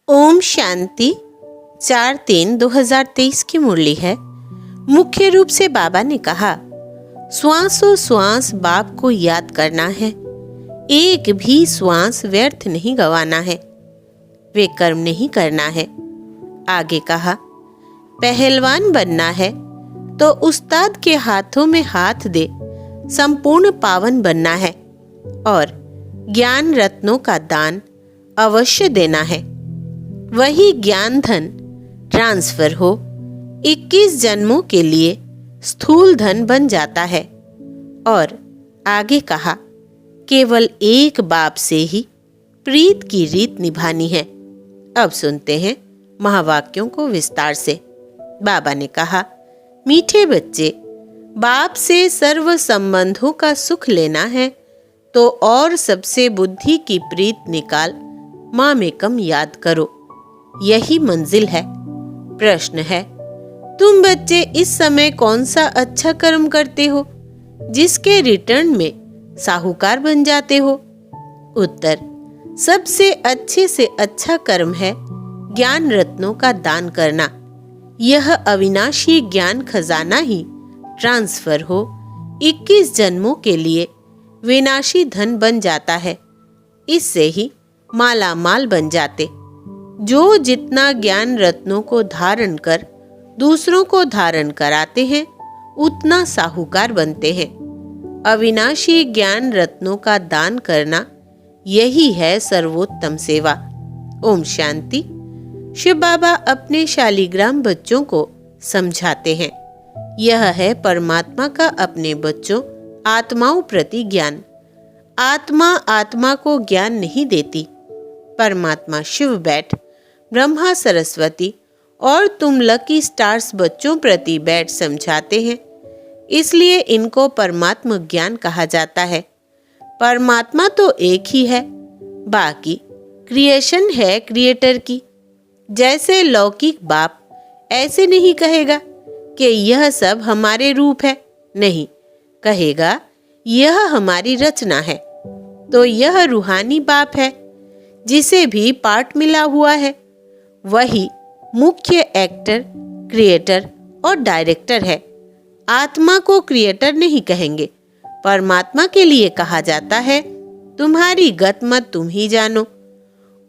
ओम शांति 4-3-2023 की मुरली है। मुख्य रूप से बाबा ने कहा, श्वासों श्वास बाप को याद करना है, एक भी श्वास व्यर्थ नहीं गंवाना है, वे कर्म नहीं करना है। आगे कहा, पहलवान बनना है तो उस्ताद के हाथों में हाथ दे संपूर्ण पावन बनना है और ज्ञान रत्नों का दान अवश्य देना है। वही ज्ञान धन ट्रांसफर हो 21 जन्मों के लिए स्थूल धन बन जाता है। और आगे कहा, केवल एक बाप से ही प्रीत की रीत निभानी है। अब सुनते हैं महावाक्यों को विस्तार से। बाबा ने कहा, मीठे बच्चे, बाप से सर्व संबंधों का सुख लेना है तो और सबसे बुद्धि की प्रीत निकाल माँ में कम याद करो, यही मंजिल है। प्रश्न है, तुम बच्चे इस समय कौन सा अच्छा कर्म करते हो जिसके रिटर्न में साहूकार बन जाते हो? उत्तर, सबसे अच्छे से अच्छा कर्म है ज्ञान रत्नों का दान करना। यह अविनाशी ज्ञान खजाना ही ट्रांसफर हो 21 जन्मों के लिए विनाशी धन बन जाता है। इससे ही माला माल बन जाते। जो जितना ज्ञान रत्नों को धारण कर दूसरों को धारण कराते हैं उतना साहूकार बनते हैं। अविनाशी ज्ञान रत्नों का दान करना यही है सर्वोत्तम सेवा। ओम शांति। शिव बाबा अपने शालीग्राम बच्चों को समझाते हैं, यह है परमात्मा का अपने बच्चों आत्माओं प्रति ज्ञान। आत्मा आत्मा को ज्ञान नहीं देती। परमात्मा शिव बैठ, ब्रह्मा सरस्वती और तुम लकी स्टार्स बच्चों प्रति बैठ समझाते हैं, इसलिए इनको परमात्मा ज्ञान कहा जाता है। परमात्मा तो एक ही है, बाकी क्रिएशन है क्रिएटर की। जैसे लौकिक बाप ऐसे नहीं कहेगा कि यह सब हमारे रूप है, नहीं, कहेगा यह हमारी रचना है। तो यह रूहानी बाप है जिसे भी पार्ट मिला हुआ है, वही मुख्य एक्टर, क्रिएटर और डायरेक्टर है। आत्मा को क्रिएटर नहीं कहेंगे। परमात्मा के लिए कहा जाता है, तुम्हारी गत मत तुम ही जानो।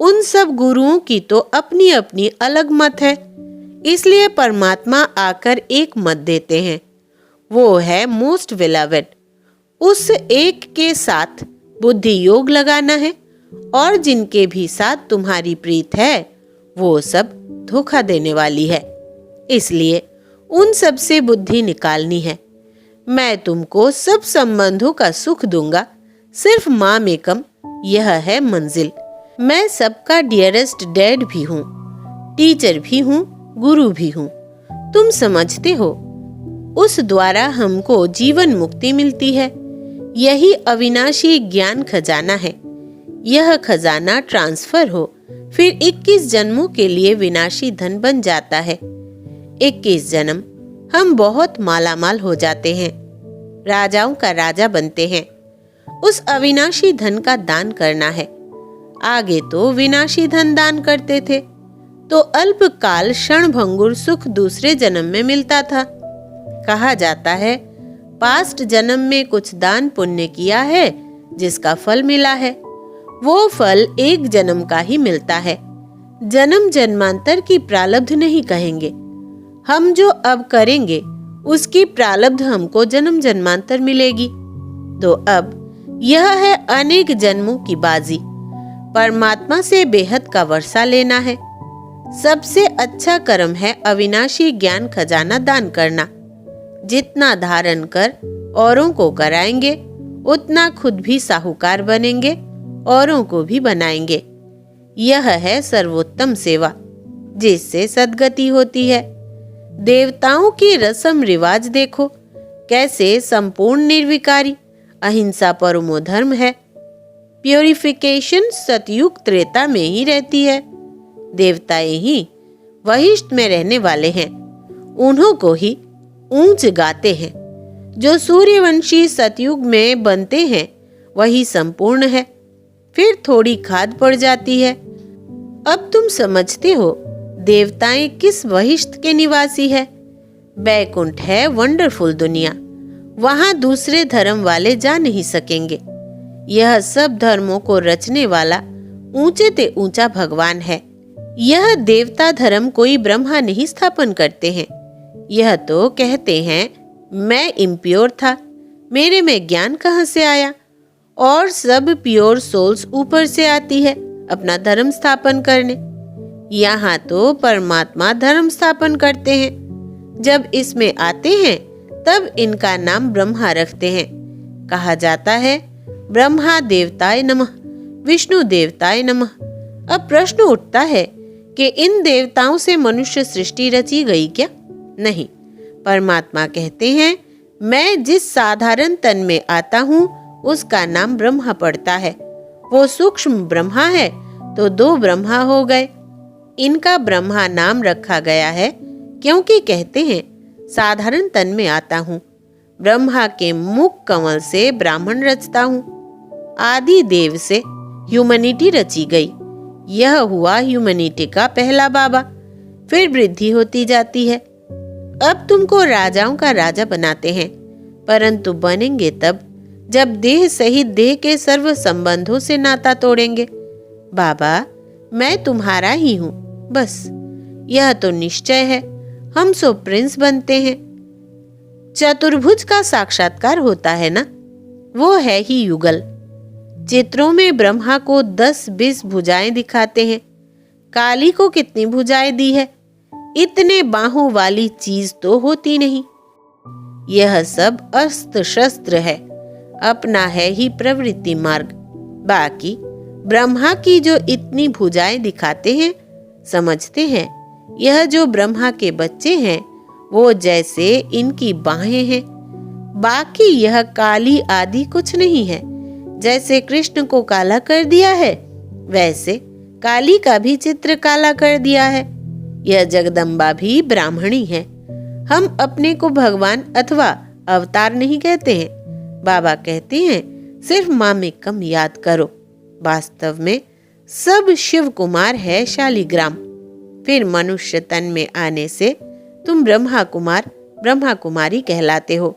उन सब गुरुओं की तो अपनी अपनी अलग मत है, इसलिए परमात्मा आकर एक मत देते हैं, वो है मोस्ट बिलवेड। उस एक के साथ बुद्धि योग लगाना है और जिनके भी साथ तुम्हारी प्रीत है वो सब धोखा देने वाली है, इसलिए उन सब से बुद्धि निकालनी है। मैं तुमको सब संबंधों का सुख दूंगा, सिर्फ माँ में कम, यह है मंजिल। मैं सबका डियरेस्ट डैड भी हूँ, टीचर भी हूँ, गुरु भी हूँ। तुम समझते हो, उस द्वारा हमको जीवन मुक्ति मिलती है। यही अविनाशी ज्ञान खजाना है। यह खजाना ट्रांसफर हो फिर 21 जन्मों के लिए विनाशी धन बन जाता है। 21 जन्म हम बहुत मालामाल हो जाते हैं, राजाओं का राजा बनते हैं। उस अविनाशी धन का दान करना है। आगे तो विनाशी धन दान करते थे तो अल्पकाल क्षणभंगुर सुख दूसरे जन्म में मिलता था। कहा जाता है, पास्ट जन्म में कुछ दान पुण्य किया है जिसका फल मिला है, वो फल एक जन्म का ही मिलता है। जन्म जन्मांतर की प्रारब्ध नहीं कहेंगे। हम जो अब करेंगे उसकी प्रारब्ध हमको जन्म जन्मांतर मिलेगी। तो अब यह है अनेक जन्मों की बाजी। परमात्मा से बेहद का वर्षा लेना है। सबसे अच्छा कर्म है अविनाशी ज्ञान खजाना दान करना। जितना धारण कर औरों को कराएंगे उतना खुद भी साहूकार बनेंगे, औरों को भी बनाएंगे। यह है सर्वोत्तम सेवा जिससे सद्गति होती है। देवताओं की रस्म रिवाज देखो, कैसे संपूर्ण निर्विकारी, अहिंसा परमो धर्म है। प्योरिफिकेशन सतयुग त्रेता में ही रहती है। देवताएं ही वहिष्ठ में रहने वाले हैं, उन्हों को ही ऊंच गाते हैं। जो सूर्यवंशी सतयुग में बनते हैं वही संपूर्ण है। फिर थोड़ी खाद पड़ जाती है। अब तुम तुम समझते हो देवताएं किस वहिष्ठ के निवासी है? बैकुंठ है वंडरफुल दुनिया, वहां दूसरे धर्म वाले जा नहीं सकेंगे। यह सब धर्मों को रचने वाला ऊंचे ते ऊंचा भगवान है। यह देवता धर्म कोई ब्रह्मा नहीं स्थापन करते हैं। यह तो कहते हैं मैं इम्प्योर था, मेरे में ज्ञान कहाँ से आया? और सब प्योर सोल्स ऊपर से आती है अपना धर्म स्थापन करने। यहाँ तो परमात्मा धर्म स्थापन करते हैं। जब इसमें आते हैं तब इनका नाम ब्रह्मा रखते हैं। कहा जाता है ब्रह्मा देवताय नमः, विष्णु देवताय नमः। अब प्रश्न उठता है कि इन देवताओं से मनुष्य सृष्टि रची गई क्या? नहीं, परमात्मा कहते हैं मैं जिस साधारण तन में आता हूँ उसका नाम ब्रह्मा पड़ता है। वो सूक्ष्म ब्रह्मा है तो दो ब्रह्मा हो गए। इनका ब्रह्मा नाम रखा गया है क्योंकि कहते हैं साधारण तन में आता हूँ। ब्रह्मा के मुख कमल से ब्राह्मण रचता हूँ। आदि देव से ह्यूमैनिटी रची गई। यह हुआ ह्यूमैनिटी का पहला बाबा। फिर वृद्धि होती जाती है। अब तुमको राजाओं का राजा बनाते हैं, परंतु बनेंगे तब जब देह सहित देह के सर्व संबंधों से नाता तोड़ेंगे। बाबा मैं तुम्हारा ही हूँ, बस यह तो निश्चय है। हम सो प्रिंस बनते हैं। चतुर्भुज का साक्षात्कार होता है ना, वो है ही युगल। चित्रों में ब्रह्मा को 10-20 भुजाएं दिखाते हैं। काली को कितनी भुजाएं दी है? इतने बाहों वाली चीज तो होती नहीं। यह सब अस्त्र शस्त्र है, अपना है ही प्रवृत्ति मार्ग। बाकी ब्रह्मा की जो इतनी भुजाएं दिखाते हैं, समझते हैं यह जो ब्रह्मा के बच्चे हैं वो जैसे इनकी बाहें हैं। बाकी यह काली आदि कुछ नहीं है। जैसे कृष्ण को काला कर दिया है वैसे काली का भी चित्र काला कर दिया है। यह जगदम्बा भी ब्राह्मणी है। हम अपने को भगवान अथवा अवतार नहीं कहते हैं। बाबा कहते हैं सिर्फ मामेकम याद करो। वास्तव में सब शिव कुमार है शालिग्राम। फिर मनुष्य तन में आने से तुम ब्रह्मा कुमार ब्रह्मा कुमारी कहलाते हो।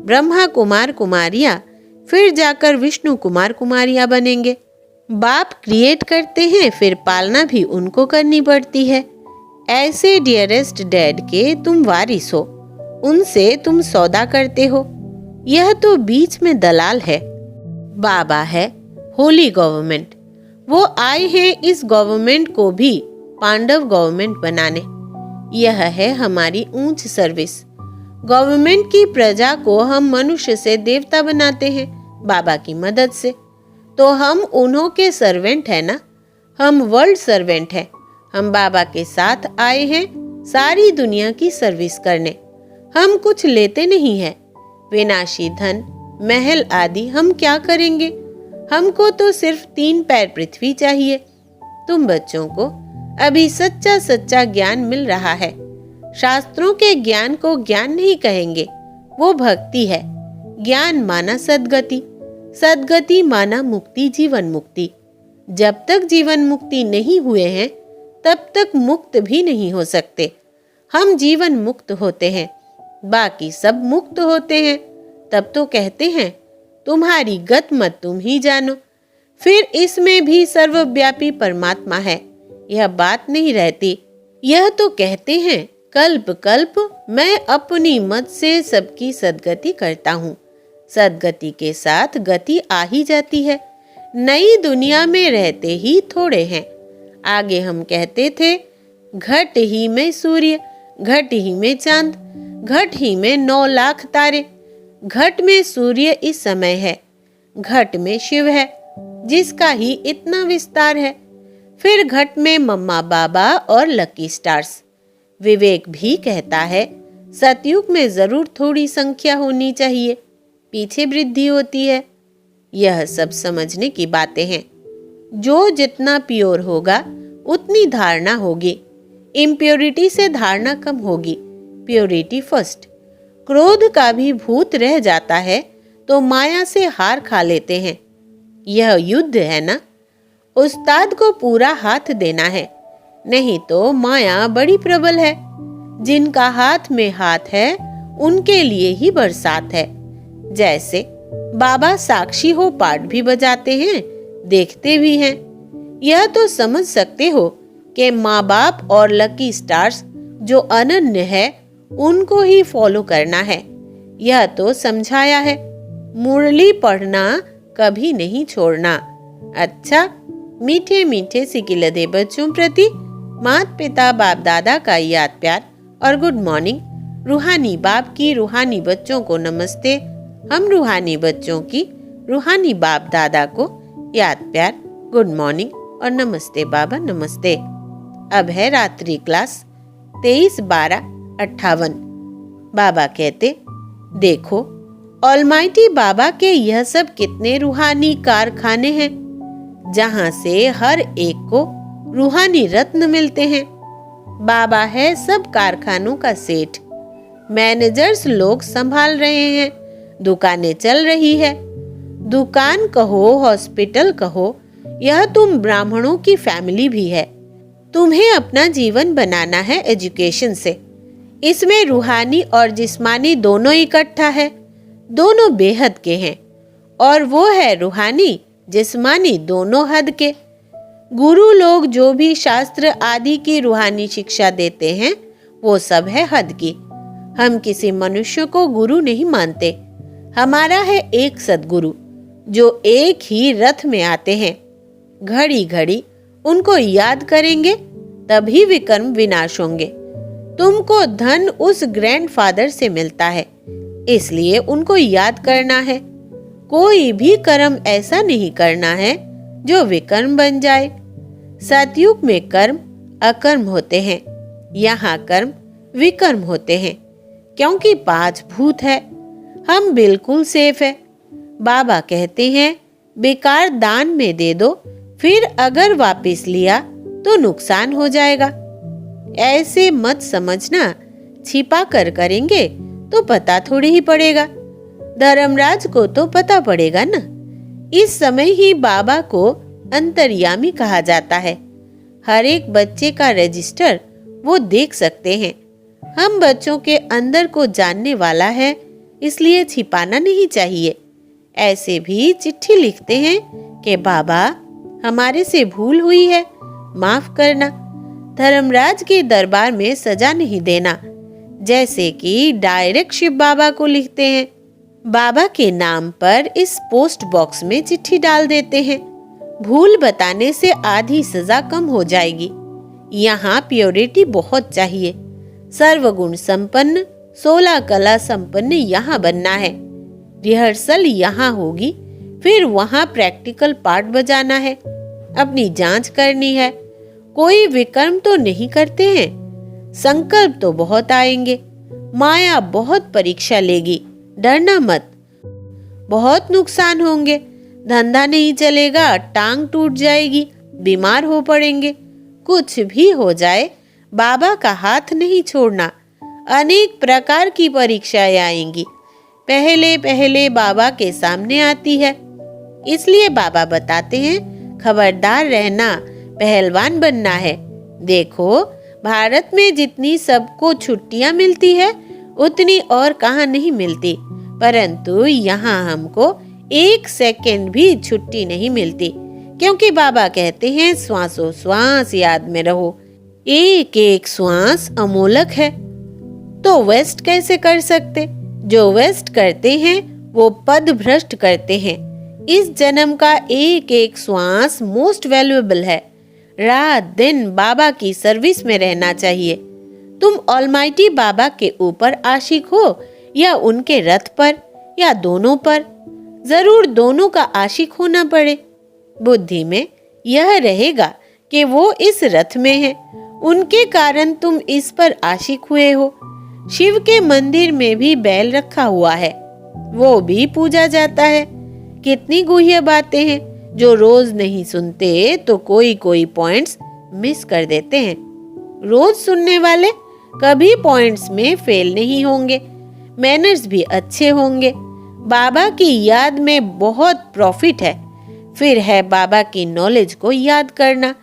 ब्रह्मा कुमार कुमारियां फिर जाकर विष्णु कुमार कुमारियां बनेंगे। बाप क्रिएट करते हैं, फिर पालना भी उनको करनी पड़ती है। ऐसे डियरेस्ट डैड के तुम वारिस हो, उनसे तुम सौदा करते हो। यह तो बीच में दलाल है। बाबा है होली गवर्नमेंट। वो आए हैं इस गवर्नमेंट को भी पांडव गवर्नमेंट बनाने। यह है हमारी ऊंच सर्विस। गवर्नमेंट की प्रजा को हम मनुष्य से देवता बनाते हैं बाबा की मदद से। तो हम उन्हों के सर्वेंट है ना, हम वर्ल्ड सर्वेंट हैं। हम बाबा के साथ आए हैं सारी दुनिया की सर्विस करने। हम कुछ लेते नहीं हैं। विनाशी धन महल आदि हम क्या करेंगे? हमको तो सिर्फ 3 पैर पृथ्वी चाहिए। तुम बच्चों को अभी सच्चा सच्चा ज्ञान मिल रहा है। शास्त्रों के ज्ञान को ज्ञान नहीं कहेंगे, वो भक्ति है। ज्ञान माना सद्गति, सद्गति माना मुक्ति, जीवन मुक्ति। जब तक जीवन मुक्ति नहीं हुए हैं तब तक मुक्त भी नहीं हो सकते। हम जीवन मुक्त होते हैं, बाकी सब मुक्त होते हैं। तब तो कहते हैं तुम्हारी गत मत तुम ही जानो। फिर इसमें भी सर्वव्यापी परमात्मा है, यह बात नहीं रहती। यह तो कहते हैं कल्प कल्प मैं अपनी मत से सबकी सद्गति करता हूँ। सद्गति के साथ गति आ ही जाती है। नई दुनिया में रहते ही थोड़े हैं। आगे हम कहते थे घट ही में सूर्य, घट ही में चांद, घट ही में 9 लाख तारे। घट में सूर्य इस समय है, घट में शिव है जिसका ही इतना विस्तार है। फिर घट में मम्मा बाबा और लकी स्टार्स। विवेक भी कहता है सतयुग में जरूर थोड़ी संख्या होनी चाहिए, पीछे वृद्धि होती है। यह सब समझने की बातें हैं। जो जितना प्योर होगा उतनी धारणा होगी। इम्प्योरिटी से धारणा कम होगी, प्योरिटी फर्स्ट। क्रोध का भी भूत रह जाता है तो माया से हार खा लेते हैं। यह युद्ध है ना, उस्ताद को पूरा हाथ देना है। नहीं तो माया बड़ी प्रबल है। जिनका हाथ में हाथ है उनके लिए ही बरसात है। जैसे बाबा साक्षी हो पाठ भी बजाते हैं, देखते भी हैं। यह तो समझ सकते हो कि माँ बाप और लकी स्टार्स जो अनन्य है उनको ही फॉलो करना है। यह तो समझाया है। मुरली पढ़ना कभी नहीं छोड़ना। अच्छा, मीठे मीठे सिकिलदे बच्चों प्रति माता पिता बाप दादा का याद प्यार और गुड मॉर्निंग। रूहानी बाप की रूहानी बच्चों को नमस्ते। हम रूहानी बच्चों की रूहानी बाप दादा को याद प्यार, गुड मॉर्निंग और नमस्ते बाबा नमस्ते। अब है रात्रि क्लास 23/12/58। बाबा कहते, देखो ऑलमाइटी बाबा के यह सब कितने रूहानी कारखाने हैं, जहां से हर एक को रूहानी रत्न मिलते हैं। बाबा है सब कारखानों का सेठ। मैनेजर्स लोग संभाल रहे हैं, दुकानें चल रही है। दुकान कहो, हॉस्पिटल कहो, यह तुम ब्राह्मणों की फैमिली भी है। तुम्हें अपना जीवन बनाना है एजुकेशन से। इसमें रूहानी और जिस्मानी दोनों इकट्ठा है। दोनों बेहद के हैं और वो है रूहानी जिस्मानी दोनों हद के। गुरु लोग जो भी शास्त्र आदि की रूहानी शिक्षा देते हैं वो सब है हद की। हम किसी मनुष्य को गुरु नहीं मानते। हमारा है एक सद्गुरु जो एक ही रथ में आते हैं। घड़ी घड़ी उनको याद करेंगे तभी विकर्म विनाश होंगे। तुमको धन उस ग्रैंडफादर से मिलता है, इसलिए उनको याद करना है। कोई भी कर्म ऐसा नहीं करना है जो विकर्म बन जाए। सतयुग में कर्म अकर्म होते हैं, यहाँ कर्म विकर्म होते हैं, क्योंकि 5 भूत है। हम बिल्कुल सेफ है। बाबा कहते हैं बेकार दान में दे दो, फिर अगर वापस लिया तो नुकसान हो जाएगा। ऐसे मत समझना, छिपा कर करेंगे तो पता थोड़ी ही पड़ेगा। धर्मराज को तो पता पड़ेगा ना। इस समय ही बाबा को अंतर्यामी कहा जाता है। हर एक बच्चे का रजिस्टर वो देख सकते हैं। हम बच्चों के अंदर को जानने वाला है, इसलिए छिपाना नहीं चाहिए। ऐसे भी चिट्ठी लिखते हैं कि बाबा हमारे से भूल हुई है, माफ करना। धर्मराज के दरबार में सजा नहीं देना, जैसे कि डायरेक्ट शिव बाबा को लिखते हैं। बाबा के नाम पर इस पोस्ट बॉक्स में चिट्ठी डाल देते हैं। भूल बताने से आधी सजा कम हो जाएगी। यहाँ प्योरिटी बहुत चाहिए। सर्वगुण संपन्न 16 कला संपन्न यहाँ बनना है। रिहर्सल यहाँ होगी, फिर वहाँ प्रैक्टिकल पार्ट बजाना है। अपनी जांच करनी है। कोई विकर्म तो नहीं करते हैं। संकल्प तो बहुत आएंगे। माया बहुत परीक्षा लेगी, डरना मत। बहुत नुकसान होंगे। धंधा नहीं चलेगा, टांग टूट जाएगी, बीमार हो पड़ेंगे। कुछ भी हो जाए, बाबा का हाथ नहीं छोड़ना। अनेक प्रकार की परीक्षाएं आएंगी, पहले पहले बाबा के सामने आती है। इसलिए बाबा बताते हैं खबरदार रहना, पहलवान बनना है। देखो भारत में जितनी सबको छुट्टियां मिलती है उतनी और कहाँ नहीं मिलती, परंतु यहाँ हमको 1 सेकंड भी छुट्टी नहीं मिलती, क्योंकि बाबा कहते हैं श्वासों श्वास याद में रहो। एक एक श्वास अमोलक है। तो वेस्ट कैसे कर सकते? जो वेस्ट करते हैं वो पद भ्रष्ट करते हैं। इस जन्म का एक एक श्वास मोस्ट वैल्यूएबल है। रात दिन बाबा की सर्विस में रहना चाहिए। तुम ऑलमाइटी बाबा के ऊपर आशिक हो या उनके रथ पर या दोनों पर। जरूर दोनों का आशिक होना पड़े। बुद्धि में यह रहेगा कि वो इस रथ में है, उनके कारण तुम इस पर आशिक हुए हो। शिव के मंदिर में भी बैल रखा हुआ है, वो भी पूजा जाता है। कितनी गुह्य बातें हैं जो रोज नहीं सुनते तो कोई कोई पॉइंट्स मिस कर देते हैं। रोज सुनने वाले कभी पॉइंट्स में फेल नहीं होंगे, मैनर्स भी अच्छे होंगे। बाबा की याद में बहुत प्रॉफिट है। फिर है बाबा की नॉलेज को याद करना।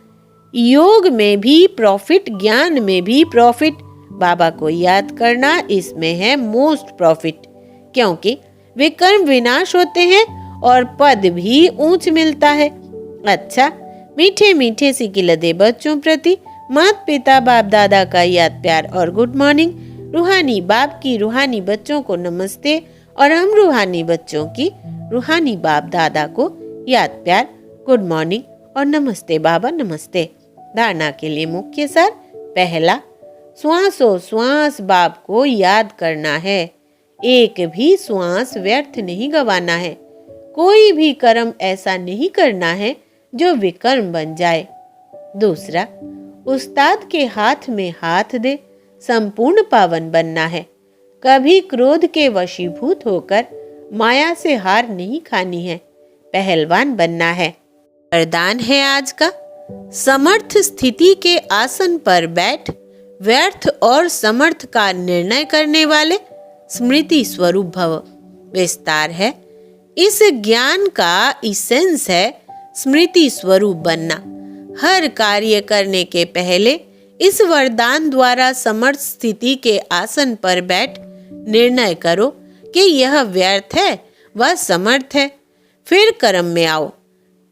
योग में भी प्रॉफिट, ज्ञान में भी प्रॉफिट। बाबा को याद करना इसमें है मोस्ट प्रॉफिट, क्योंकि विकर्म विनाश होते हैं और पद भी ऊंच मिलता है। अच्छा, मीठे मीठे सिकिलदे बच्चों प्रति माता पिता बाप दादा का याद प्यार और गुड मॉर्निंग। रूहानी बाप की रूहानी बच्चों को नमस्ते और हम रूहानी बच्चों की रूहानी बाप दादा को याद प्यार, गुड मॉर्निंग और नमस्ते बाबा नमस्ते। धारणा के लिए मुख्य सार। पहला, श्वासों श्वास बाप को याद करना है। एक भी श्वास व्यर्थ नहीं गंवाना है। कोई भी कर्म ऐसा नहीं करना है जो विकर्म बन जाए। दूसरा, उस्ताद के हाथ में हाथ दे संपूर्ण पावन बनना है। कभी क्रोध के वशीभूत होकर माया से हार नहीं खानी है, पहलवान बनना है। वरदान है आज का, समर्थ स्थिति के आसन पर बैठ व्यर्थ और समर्थ का निर्णय करने वाले स्मृति स्वरूप भव। विस्तार है, इस ज्ञान का इसेंस है स्मृति स्वरूप बनना। हर कार्य करने के पहले इस वरदान द्वारा समर्थ स्थिति के आसन पर बैठ निर्णय करो कि यह व्यर्थ है व समर्थ है। फिर कर्म में आओ।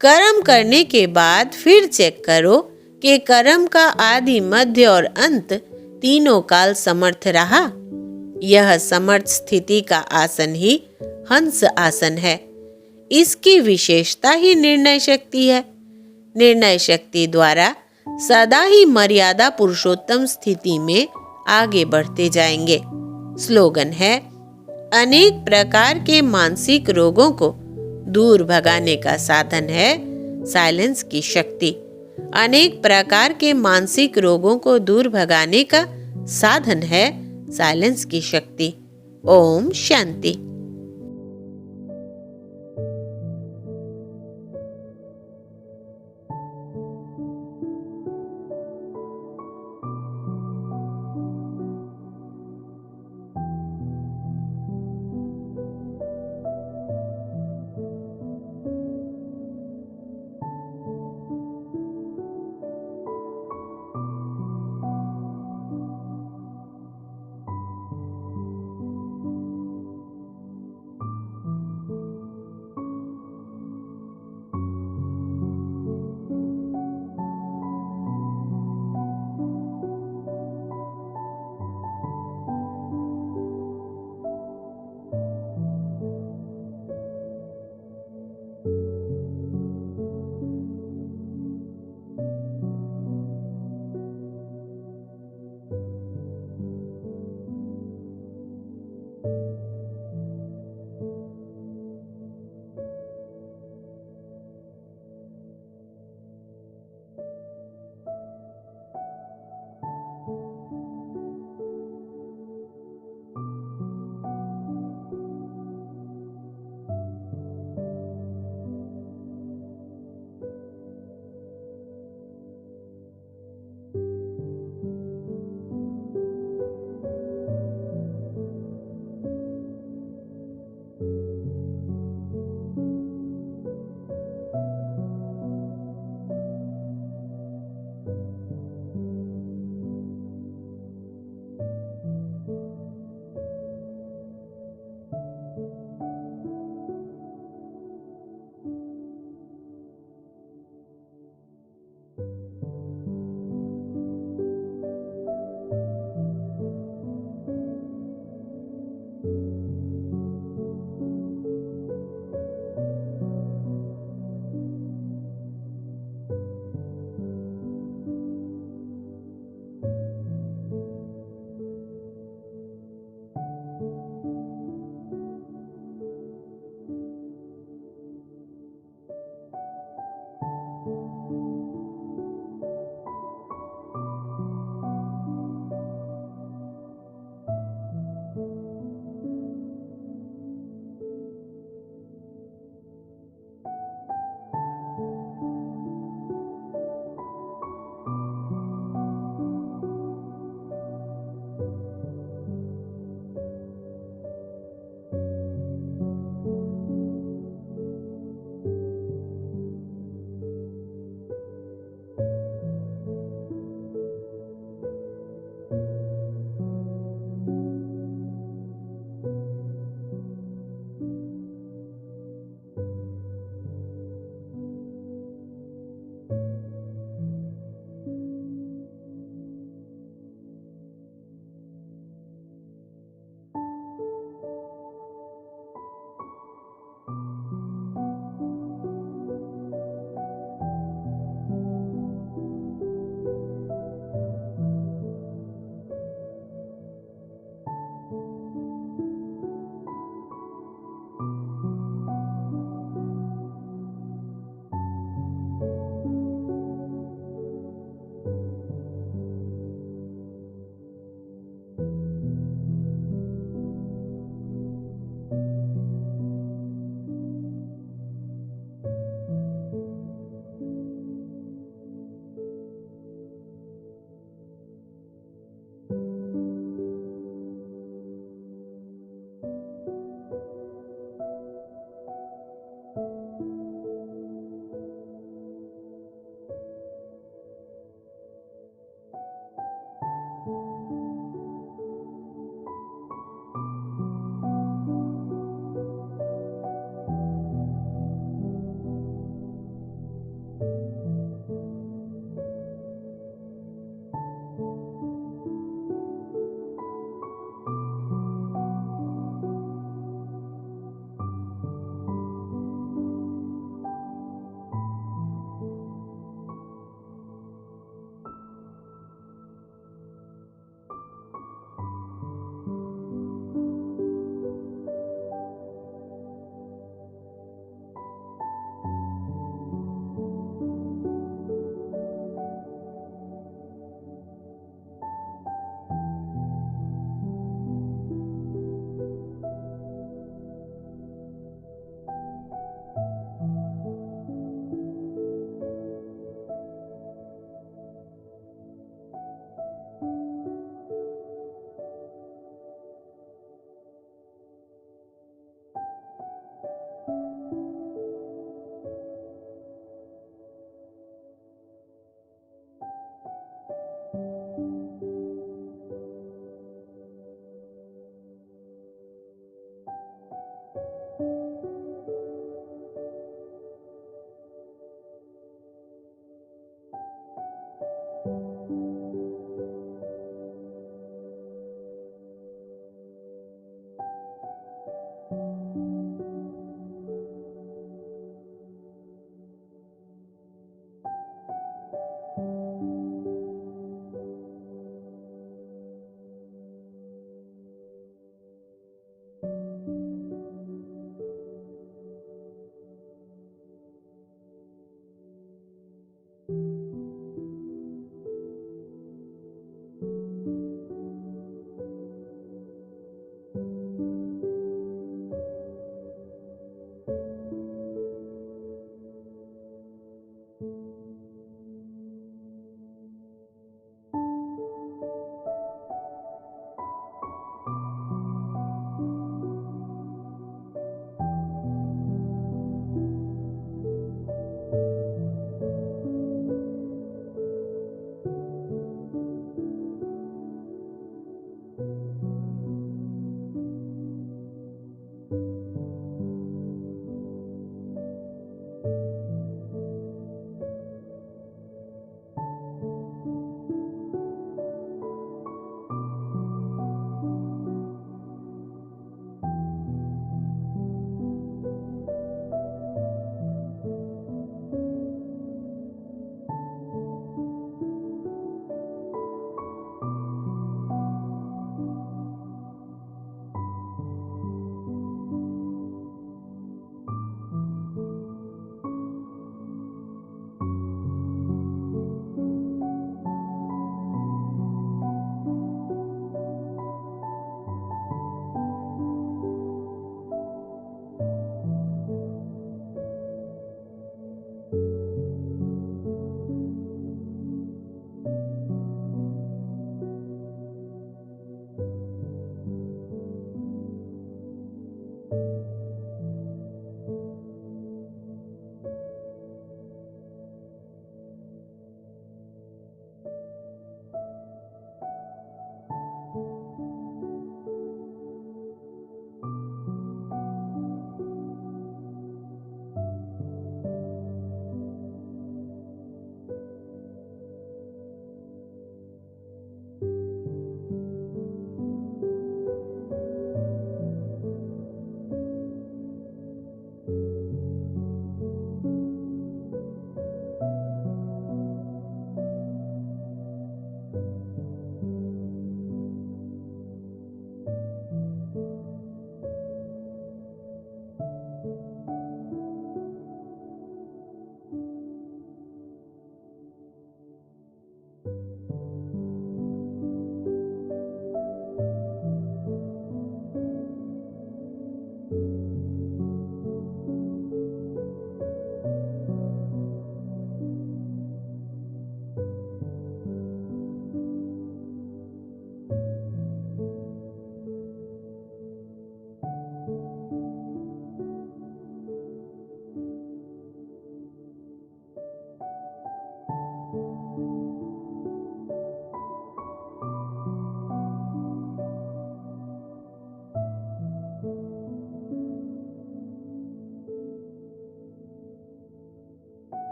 कर्म करने के बाद फिर चेक करो कि कर्म का आदि मध्य और अंत तीनों काल समर्थ रहा। यह समर्थ स्थिति का आसन ही हंस आसन है। इसकी विशेषता ही निर्णय शक्ति है। निर्णय शक्ति द्वारा सदा ही मर्यादा पुरुषोत्तम स्थिति में आगे बढ़ते जाएंगे। स्लोगन है, अनेक प्रकार के मानसिक रोगों को दूर भगाने का साधन है साइलेंस की शक्ति। अनेक प्रकार के मानसिक रोगों को दूर भगाने का साधन है साइलेंस की शक्ति। ओम शांति।